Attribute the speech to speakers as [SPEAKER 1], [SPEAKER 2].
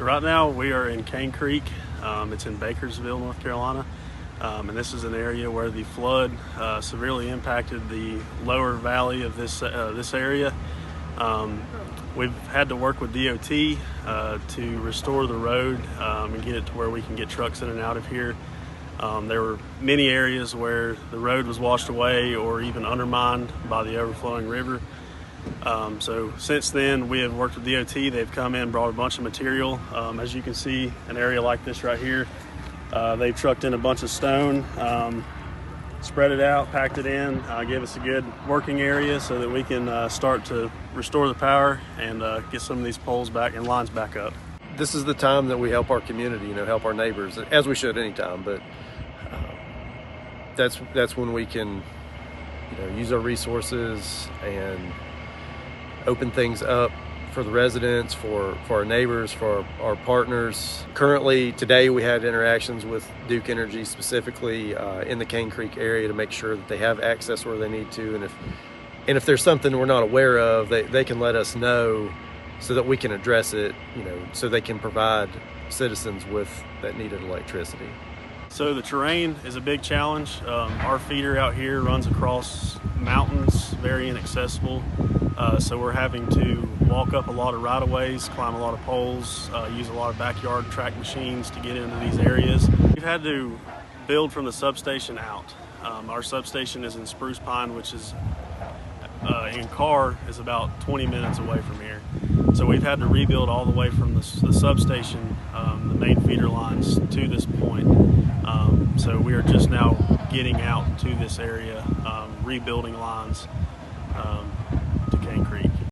[SPEAKER 1] So right now we are in Cane Creek. It's in Bakersville, North Carolina. And this is an area where the flood severely impacted the lower valley of this area. We've had to work with DOT to restore the road and get it to where we can get trucks in and out of here. There were many areas where the road was washed away or even undermined by the overflowing river. So since then, we have worked with DOT. They've come in, brought a bunch of material. As you can see, an area like this right here, they've trucked in a bunch of stone, spread it out, packed it in, gave us a good working area so that we can start to restore the power and get some of these poles back and lines back up.
[SPEAKER 2] This is the time that we help our community, help our neighbors, as we should any time, but that's when we can use our resources and open things up for the residents, for our neighbors, for our partners. Currently, today we had interactions with Duke Energy, specifically in the Cane Creek area, to make sure that they have access where they need to, and if there's something we're not aware of, they can let us know so that we can address it, so they can provide citizens with that needed electricity.
[SPEAKER 1] So the terrain is a big challenge. Our feeder out here runs across mountains, very inaccessible. So we're having to walk up a lot of right-of-ways, climb a lot of poles, use a lot of backyard track machines to get into these areas. We've had to build from the substation out. Our substation is in Spruce Pine, which is in car is about 20 minutes away from here. So we've had to rebuild all the way from the substation, the main feeder lines, to this point. So we are just now getting out to this area, rebuilding lines.